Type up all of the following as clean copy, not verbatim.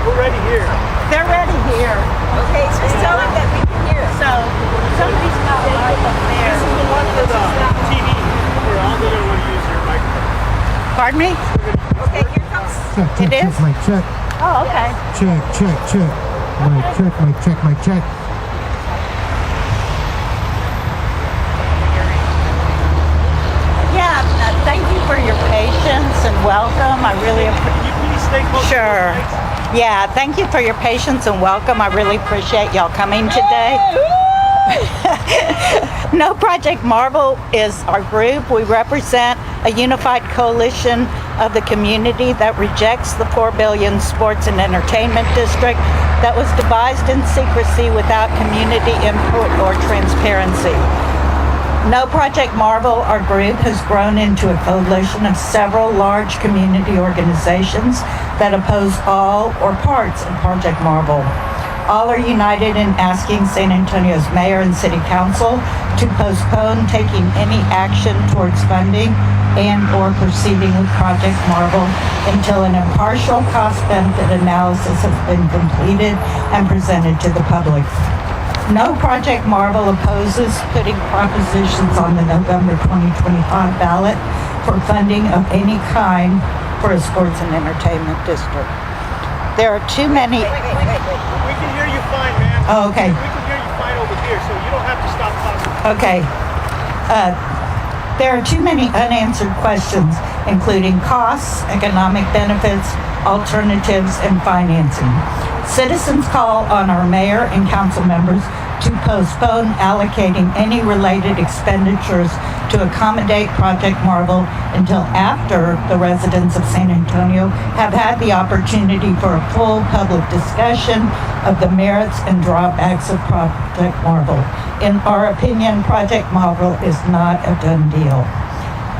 We're ready here. They're ready here. Okay, just tell them that we can hear. So somebody's got light up there. This is the one for the TV. We're all going to want to use your microphone. Pardon me? Okay, here comes. Check, It is? mic check. Oh, okay. Check. Mic check. Yeah, thank you for your patience and welcome. I really appreciate. Can you please stay close to Sure. the mics? Yeah, thank you for your patience and welcome. I really appreciate y'all coming today. No Project Marvel is our group. We represent a unified coalition of the community that rejects the $4 billion sports and entertainment district that was devised in secrecy without community input or transparency. No Project Marvel, our group, has grown into a coalition of several large community organizations that oppose all or parts of Project Marvel. All are united in asking San Antonio's mayor and city council to postpone taking any action towards funding and or proceeding with Project Marvel until an impartial cost-benefit analysis has been completed and presented to the public. No Project Marvel opposes putting propositions on the November 2025 ballot for funding of any kind for a sports and entertainment district. There are too many. We can hear you fine, ma'am. Oh, okay. We can hear you fine over here, so you don't have to stop talking. Okay. There are too many unanswered questions, including costs, economic benefits, alternatives, and financing. Citizens call on our mayor and council members to postpone allocating any related expenditures to accommodate Project Marvel until after the residents of San Antonio have had the opportunity for a full public discussion of the merits and drawbacks of Project Marvel. In our opinion, Project Marvel is not a done deal.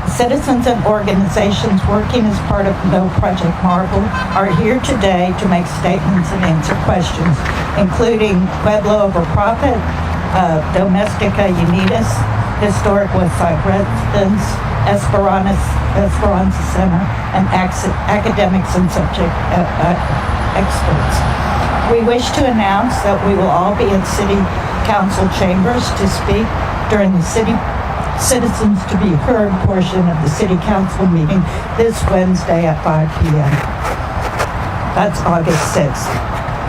Citizens and organizations working as part of No Project Marvel are here today to make statements and answer questions, including Pueblo Over Profit, Domestica Unidas, Historic Westside Residents, Esperanza Center, and academics and subject experts. We wish to announce that we will all be in City Council chambers to speak during the Citizens to be Heard portion of the City Council meeting this Wednesday at 5 p.m. That's August 6th.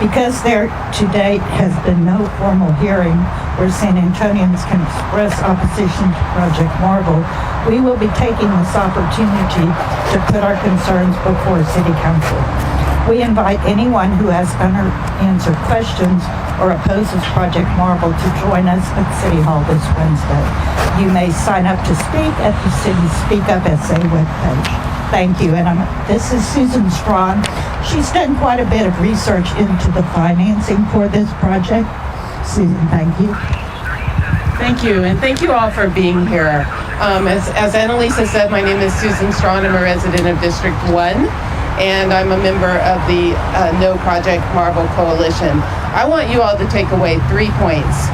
Because there to date has been no formal hearing where San Antonians can express opposition to Project Marvel, we will be taking this opportunity to put our concerns before City Council. We invite anyone who has unanswered questions or opposes Project Marvel to join us at City Hall this Wednesday. You may sign up to speak at the City Speak Up SA webpage. Thank you. And this is Susan Strawn. She's done quite a bit of research into the financing for this project. Susan, thank you. Thank you, and thank you all for being here. As Annalisa said, my name is Susan Strawn. I'm a resident of District 1, and I'm a member of the No Project Marvel Coalition. I want you all to take away 3 points.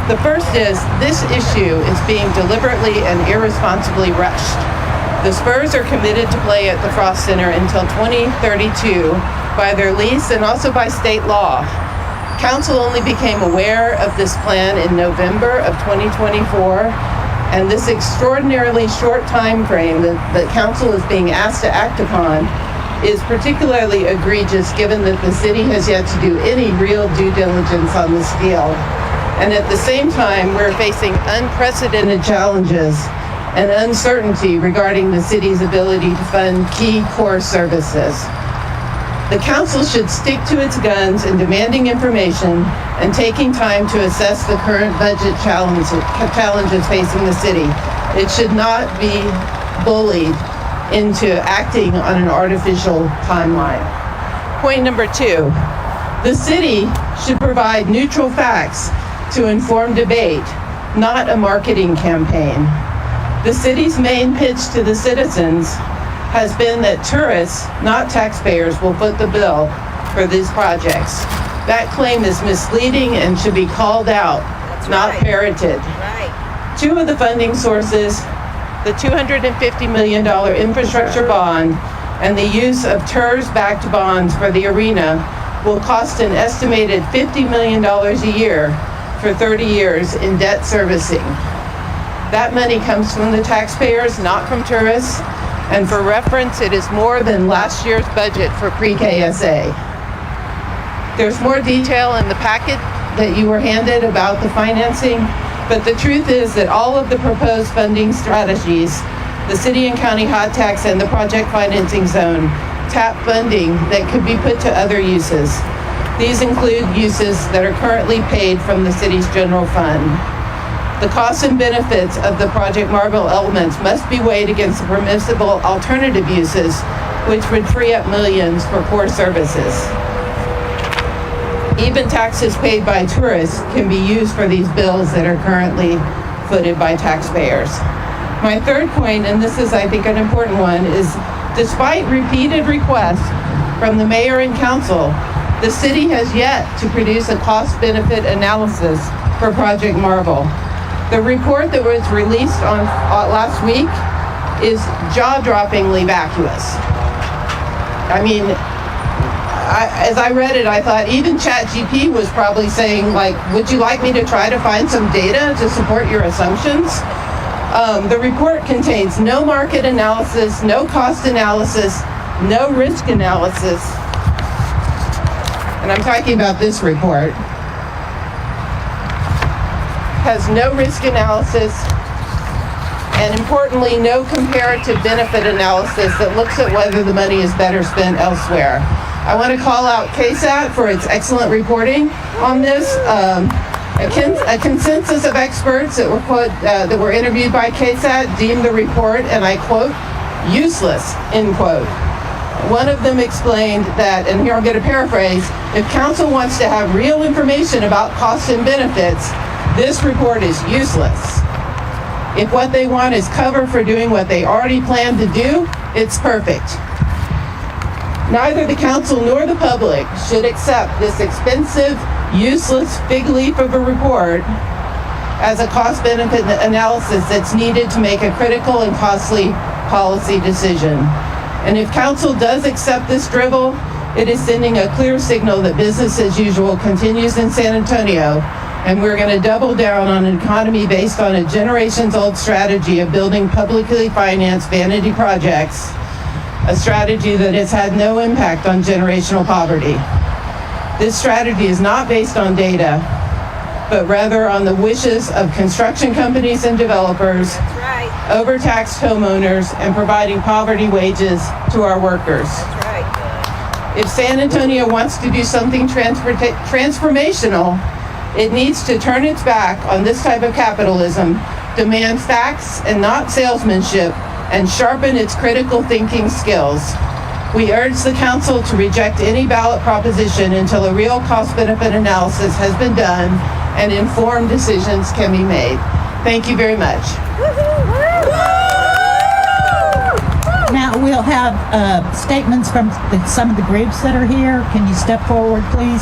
The first is this issue is being deliberately and irresponsibly rushed. The Spurs are committed to play at the Frost Center until 2032 by their lease and also by state law. Council only became aware of this plan in November of 2024, and this extraordinarily short time frame that Council is being asked to act upon is particularly egregious given that the city has yet to do any real due diligence on this deal. And at the same time, we're facing unprecedented challenges and uncertainty regarding the city's ability to fund key core services. The council should stick to its guns in demanding information and taking time to assess the current budget challenges facing the city. It should not be bullied into acting on an artificial timeline. Point number 2, the city should provide neutral facts to inform debate, not a marketing campaign. The city's main pitch to the citizens has been that tourists, not taxpayers, will foot the bill for these projects. That claim is misleading and should be called out, not parroted. Right. 2 of the funding sources, the $250 million infrastructure bond and the use of TERS-backed bonds for the arena, will cost an estimated $50 million a year for 30 years in debt servicing. That money comes from the taxpayers, not from tourists. And for reference, it is more than last year's budget for pre-KSA. There's more detail in the packet that you were handed about the financing, but the truth is that all of the proposed funding strategies, the city and county hot tax and the project financing zone, tap funding that could be put to other uses. These include uses that are currently paid from the city's general fund. The costs and benefits of the Project Marble elements must be weighed against the permissible alternative uses, which would free up millions for core services. Even taxes paid by tourists can be used for these bills that are currently footed by taxpayers. My third point, and this is, I think, an important one, is despite repeated requests from the mayor and council, the city has yet to produce a cost-benefit analysis for Project Marble. The report that was released on last week is jaw-droppingly vacuous. I mean, as I read it, I thought even ChatGPT was probably saying, like, would you like me to try to find some data to support your assumptions? The report contains no market analysis, no cost analysis, no risk analysis. And I'm talking about this report. Has no risk analysis, and importantly, no comparative benefit analysis that looks at whether the money is better spent elsewhere. I want to call out KSAT for its excellent reporting on this. A consensus of experts that were interviewed by KSAT deemed the report, and I quote, useless, end quote. One of them explained that, and here I'm going to paraphrase, if council wants to have real information about costs and benefits, this report is useless. If what they want is cover for doing what they already planned to do, it's perfect. Neither the council nor the public should accept this expensive, useless fig leaf of a report as a cost-benefit analysis that's needed to make a critical and costly policy decision. And if council does accept this drivel, it is sending a clear signal that business as usual continues in San Antonio, and we're going to double down on an economy based on a generations-old strategy of building publicly financed vanity projects, a strategy that has had no impact on generational poverty. This strategy is not based on data, but rather on the wishes of construction companies and developers, overtaxed homeowners, and providing poverty wages to our workers. If San Antonio wants to do something transformational, it needs to turn its back on this type of capitalism, demand facts and not salesmanship, and sharpen its critical thinking skills. We urge the council to reject any ballot proposition until a real cost-benefit analysis has been done and informed decisions can be made. Thank you very much. Now we'll have statements from some of the groups that are here. Can you step forward, please?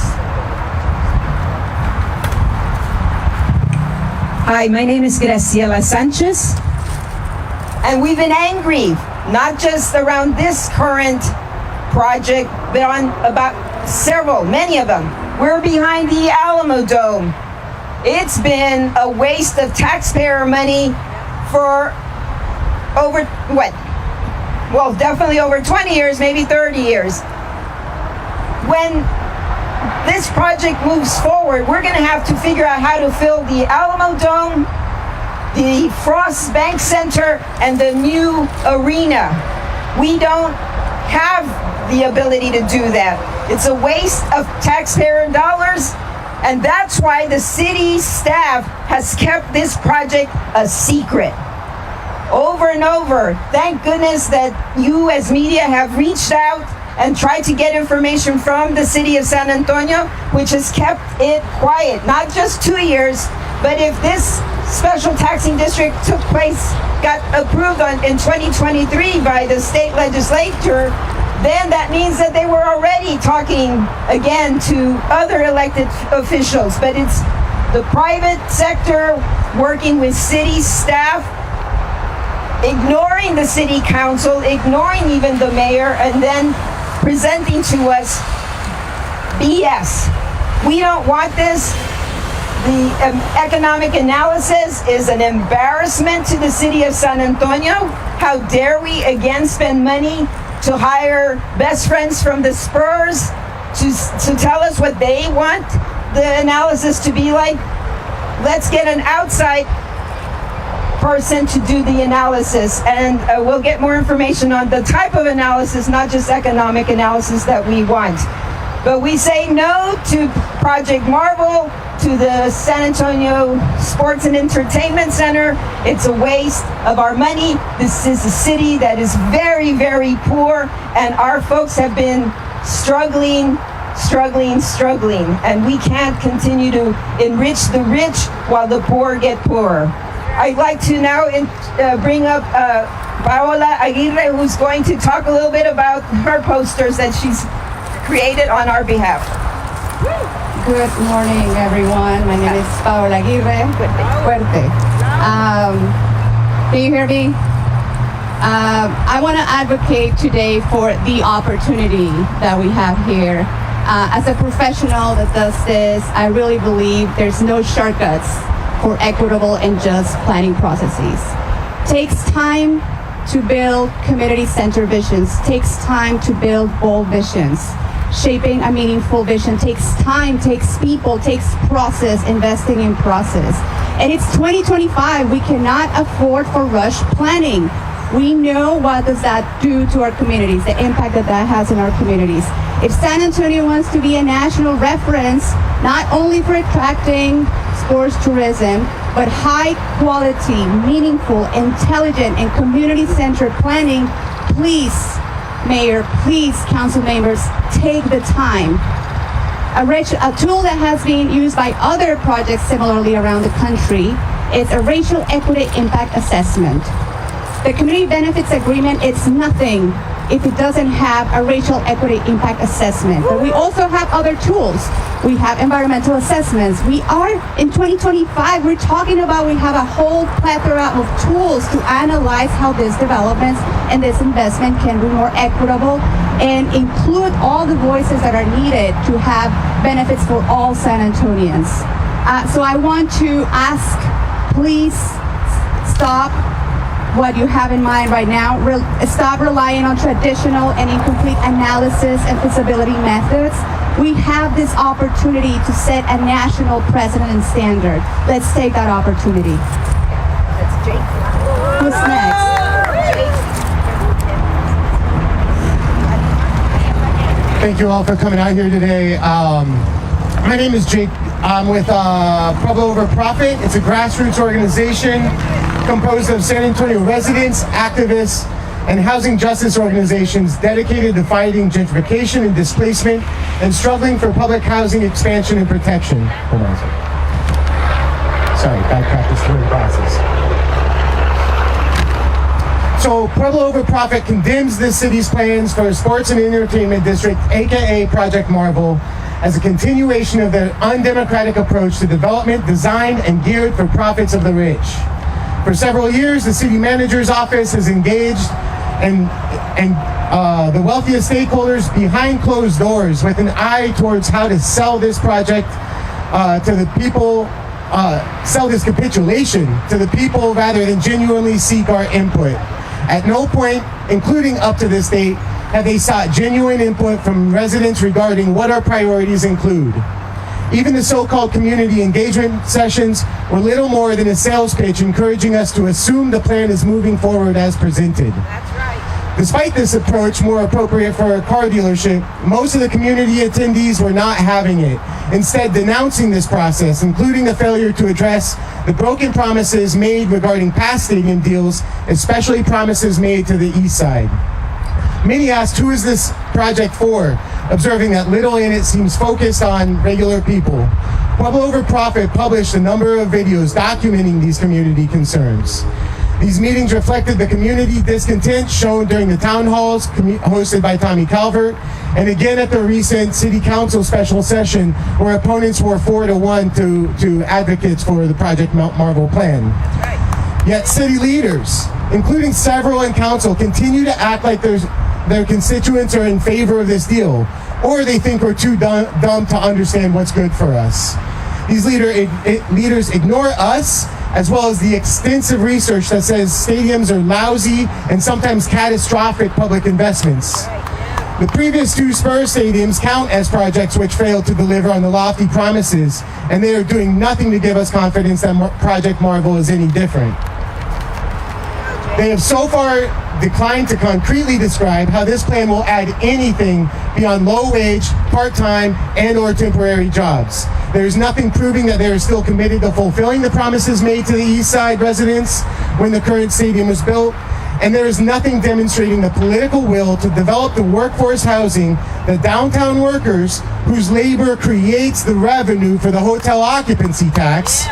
Hi, my name is Graciela Sanchez, and we've been angry, not just around this current project, but on about many of them. We're behind the Alamo Dome. It's been a waste of taxpayer money for definitely over 20 years, maybe 30 years. When this project moves forward, we're going to have to figure out how to fill the Alamo Dome, the Frost Bank Center, and the new arena. We don't have the ability to do that. It's a waste of taxpayer dollars, and that's why the city staff has kept this project a secret. Over and over, thank goodness that you as media have reached out and tried to get information from the city of San Antonio, which has kept it quiet, not just 2 years, but if this special taxing district got approved in 2023 by the state legislature, then that means that they were already talking again to other elected officials. But it's the private sector working with city staff, ignoring the city council, ignoring even the mayor, and then presenting to us BS. We don't want this. The economic analysis is an embarrassment to the city of San Antonio. How dare we again spend money to hire best friends from the Spurs to tell us what they want the analysis to be like? Let's get an outside person to do the analysis, and we'll get more information on the type of analysis, not just economic analysis that we want. But we say no to Project Marvel, to the San Antonio Sports and Entertainment Center. It's a waste of our money. This is a city that is very, very poor, and our folks have been struggling, and we can't continue to enrich the rich while the poor get poorer. I'd like to now bring up Paola Aguirre, who's going to talk a little bit about her posters that she's created on our behalf. Good morning, everyone. My name is Paola Aguirre. Fuerte. Can you hear me? I want to advocate today for the opportunity that we have here. As a professional that does this, I really believe there's no shortcuts for equitable and just planning processes. Takes time to build community center visions, takes time to build bold visions. Shaping a meaningful vision takes time, takes people, takes process, investing in process. And it's 2025, we cannot afford for rush planning. We know what does that do to our communities, the impact that that has in our communities. If San Antonio wants to be a national reference, not only for attracting sports tourism, but high quality, meaningful, intelligent, and community-centered planning, please, Mayor, please, council members, take the time. A tool that has been used by other projects similarly around the country is a racial equity impact assessment. The community benefits agreement, it's nothing if it doesn't have a racial equity impact assessment. But we also have other tools. We have environmental assessments. We are, in 2025, we're talking about, we have a whole plethora of tools to analyze how this development and this investment can be more equitable and include all the voices that are needed to have benefits for all San Antonians. So I want to ask, please stop what you have in mind right now. Stop relying on traditional and incomplete analysis and feasibility methods. We have this opportunity to set a national precedent and standard. Let's take that opportunity. That's Jake. Who's next? Thank you all for coming out here today. My name is Jake. I'm with Pueblo Over Profit. It's a grassroots organization composed of San Antonio residents, activists, and housing justice organizations dedicated to fighting gentrification and displacement and struggling for public housing expansion and protection. Hold on a second. Sorry, bad practice for the glasses. So Pueblo Over Profit condemns this city's plans for a sports and entertainment district, aka Project Marvel, as a continuation of their undemocratic approach to development designed and geared for profits of the rich. For several years, the city manager's office has engaged the wealthiest stakeholders behind closed doors with an eye towards how to sell this project to the people, sell this capitulation to the people rather than genuinely seek our input. At no point, including up to this date, have they sought genuine input from residents regarding what our priorities include. Even the so-called community engagement sessions were little more than a sales pitch encouraging us to assume the plan is moving forward as presented. That's right. Despite this approach, more appropriate for a car dealership, most of the community attendees were not having it, instead denouncing this process, including the failure to address the broken promises made regarding past stadium deals, especially promises made to the east side. Many asked, who is this project for? Observing that little in it seems focused on regular people. Pueblo Over Profit published a number of videos documenting these community concerns. These meetings reflected the community discontent shown during the town halls hosted by Tommy Calvert, and again at the recent City Council special session where opponents were 4-1 to advocates for the Project Marvel plan. Yet city leaders, including several in council, continue to act like their constituents are in favor of this deal, or they think we're too dumb to understand what's good for us. These leaders ignore us, as well as the extensive research that says stadiums are lousy and sometimes catastrophic public investments. The previous two Spurs stadiums count as projects which failed to deliver on the lofty promises, and they are doing nothing to give us confidence that Project Marvel is any different. They have so far declined to concretely describe how this plan will add anything beyond low-wage, part-time, and/or temporary jobs. There's nothing proving that they are still committed to fulfilling the promises made to the East Side residents when the current stadium was built, and there is nothing demonstrating the political will to develop the workforce housing, the downtown workers whose labor creates the revenue for the hotel occupancy tax.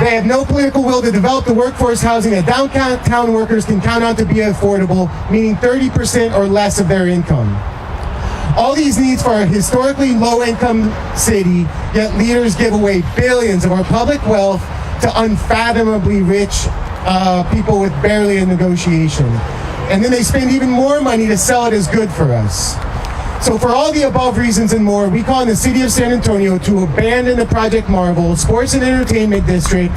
They have no political will to develop the workforce housing that downtown workers can count on to be affordable, meaning 30% or less of their income. All these needs for a historically low-income city, yet leaders give away billions of our public wealth to unfathomably rich people with barely a negotiation. And then they spend even more money to sell it as good for us. So for all the above reasons and more, we call on the City of San Antonio to abandon the Project Marvel Sports and Entertainment District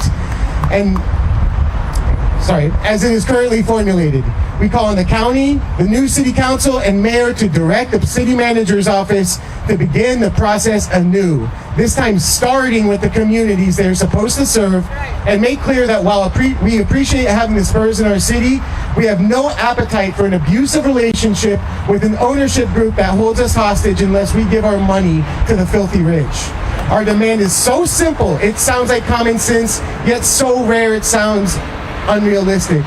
as it is currently formulated. We call on the county, the new city council, and mayor to direct the city manager's office to begin the process anew, this time starting with the communities they're supposed to serve, and make clear that while we appreciate having the Spurs in our city, we have no appetite for an abusive relationship with an ownership group that holds us hostage unless we give our money to the filthy rich. Our demand is so simple, it sounds like common sense, yet so rare it sounds unrealistic.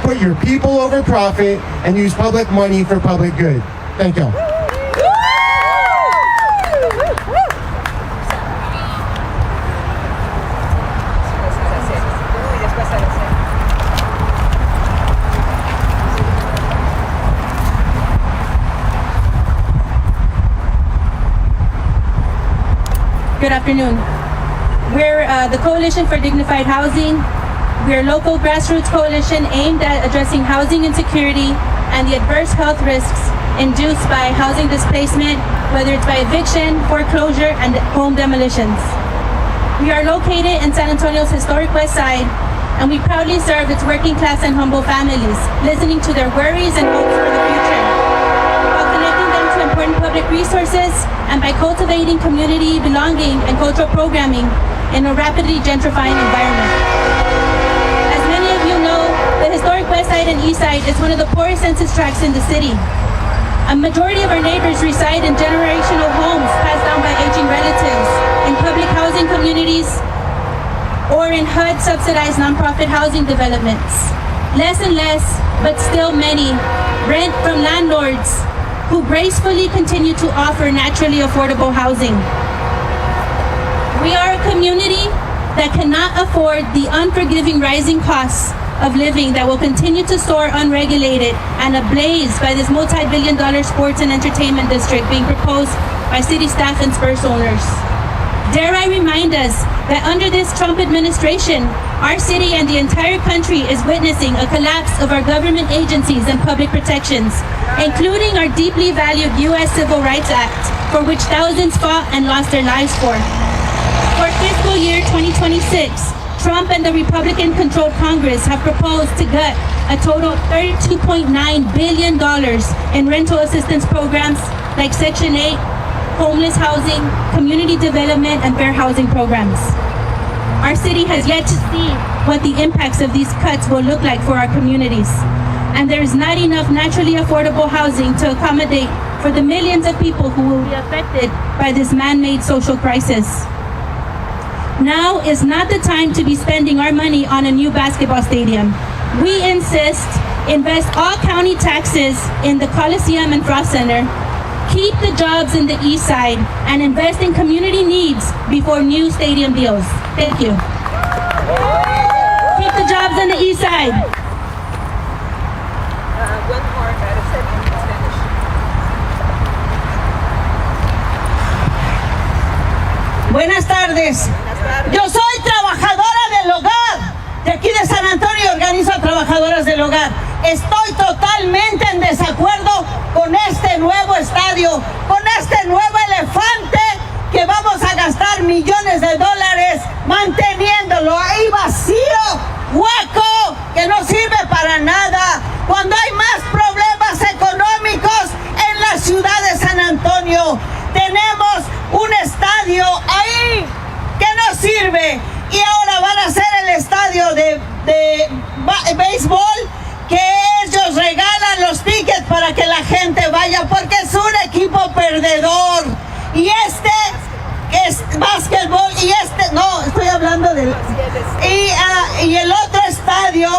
Put your people over profit and use public money for public good. Thank you. Good afternoon. We're the Coalition for Dignified Housing. We're a local grassroots coalition aimed at addressing housing insecurity and the adverse health risks induced by housing displacement, whether it's by eviction, foreclosure, and home demolitions. We are located in San Antonio's historic West Side, and we proudly serve its working class and humble families, listening to their worries and hopes for the future, while connecting them to important public resources and by cultivating community belonging and cultural programming in a rapidly gentrifying environment. As many of you know, the historic West Side and East Side is one of the poorest census tracts in the city. A majority of our neighbors reside in generational homes passed down by aging relatives, in public housing communities, or in HUD-subsidized nonprofit housing developments. Less and less, but still many, rent from landlords who gracefully continue to offer naturally affordable housing. We are a community that cannot afford the unforgiving rising costs of living that will continue to soar unregulated and ablaze by this multi-billion-dollar sports and entertainment district being proposed by city staff and Spurs owners. Dare I remind us that under this Trump administration, our city and the entire country is witnessing a collapse of our government agencies and public protections, including our deeply valued U.S. Civil Rights Act, for which thousands fought and lost their lives for. For fiscal year 2026, Trump and the Republican-controlled Congress have proposed to gut a total of $32.9 billion in rental assistance programs like Section 8, homeless housing, community development, and fair housing programs. Our city has yet to see what the impacts of these cuts will look like for our communities. And there is not enough naturally affordable housing to accommodate for the millions of people who will be affected by this man-made social crisis. Now is not the time to be spending our money on a new basketball stadium. We insist, invest all county taxes in the Coliseum and Frost Center, keep the jobs in the East Side, and invest in community needs before new stadium deals. Thank you. Keep the jobs in the East Side. One more, Spanish. Buenas tardes. Yo soy trabajadora del hogar. De aquí de San Antonio organizo a trabajadoras del hogar. Estoy totalmente en desacuerdo con este nuevo estadio, con este nuevo elefante que vamos a gastar millones de dólares manteniéndolo ahí vacío, hueco, que no sirve para nada, cuando hay más problemas económicos en la ciudad de San Antonio. Tenemos un estadio ahí que no sirve y ahora van a hacer el estadio de béisbol, que ellos regalan los tickets para que la gente vaya porque es un equipo perdedor. Y este es básquetbol y no, estoy hablando del... Y el otro estadio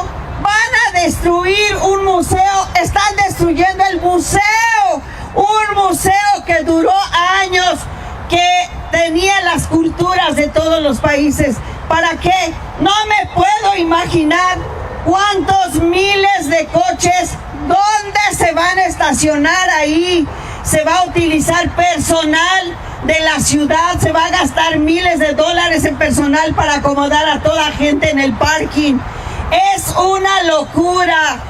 van a destruir un museo, están destruyendo el museo, un museo que duró años, que tenía las culturas de todos los países. ¿Para qué? No me puedo imaginar cuántos miles de coches, dónde se van a estacionar ahí. Se va a utilizar personal de la ciudad, se va a gastar miles de dólares en personal para acomodar a toda gente en el parking. Es una locura,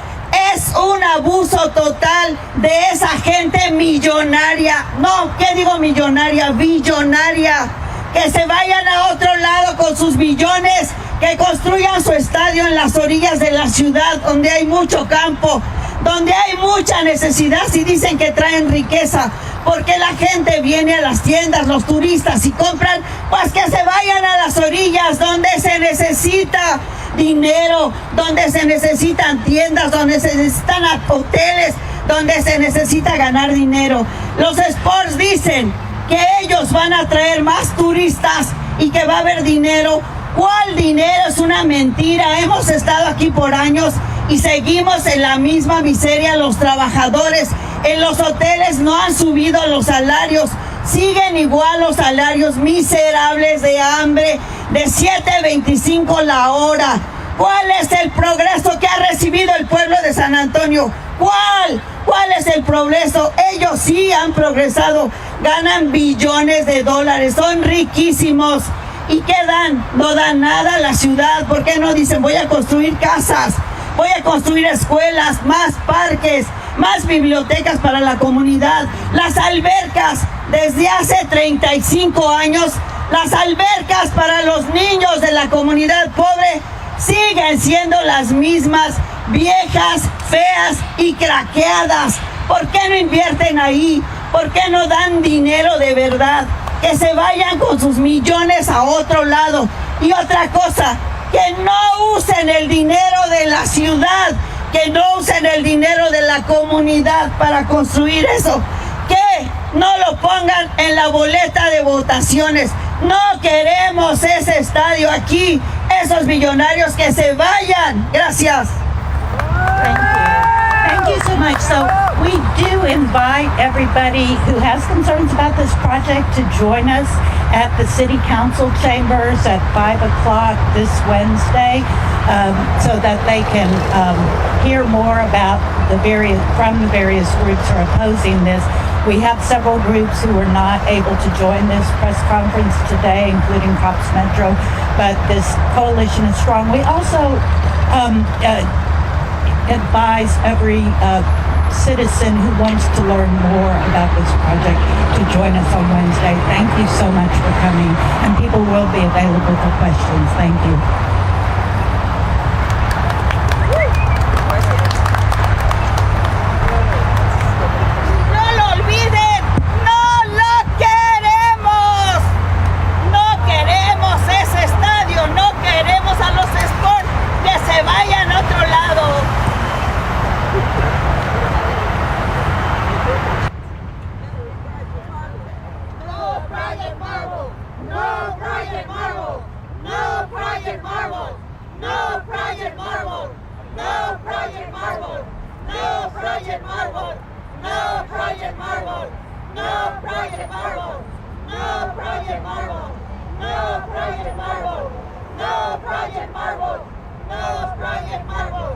es un abuso total de esa gente millonaria. No, ¿qué digo millonaria? Billonaria. Que se vayan a otro lado con sus billones, que construyan su estadio en las orillas de la ciudad, donde hay mucho campo, donde hay mucha necesidad. Si dicen que traen riqueza, porque la gente viene a las tiendas, los turistas, y compran, pues que se vayan a las orillas donde se necesita dinero, donde se necesitan tiendas, donde se necesitan hoteles, donde se necesita ganar dinero. Los sports dicen que ellos van a traer más turistas y que va a haber dinero. ¿Cuál dinero? Es una mentira. Hemos estado aquí por años y seguimos en la misma miseria. Los trabajadores en los hoteles no han subido los salarios, siguen igual los salarios miserables de hambre, de $7.25 la hora. ¿Cuál es el progreso que ha recibido el pueblo de San Antonio? ¿Cuál es el progreso? Ellos sí han progresado, ganan billones de dólares, son riquísimos. ¿Y qué dan? No dan nada a la ciudad. ¿Por qué no dicen voy a construir casas, voy a construir escuelas, más parques, más bibliotecas para la comunidad? Las albercas, desde hace 35 años, las albercas para los niños de la comunidad pobre siguen siendo las mismas, viejas, feas y craqueadas. ¿Por qué no invierten ahí? ¿Por qué no dan dinero de verdad? Que se vayan con sus millones a otro lado. Y otra cosa, que no usen el dinero de la ciudad, que no usen el dinero de la comunidad para construir eso. Que no lo pongan en la boleta de votaciones. No queremos ese estadio aquí. Esos millonarios que se vayan. Gracias. Thank you so much. So we do invite everybody who has concerns about this project to join us at the City Council chambers at 5 o'clock this Wednesday, so that they can hear more about from the various groups who are opposing this. We have several groups who were not able to join this press conference today, including Cops Metro, but this coalition is strong. We also advise every citizen who wants to learn more about this project to join us on Wednesday. Thank you so much for coming, and people will be available for questions. Thank you. No Project Marble!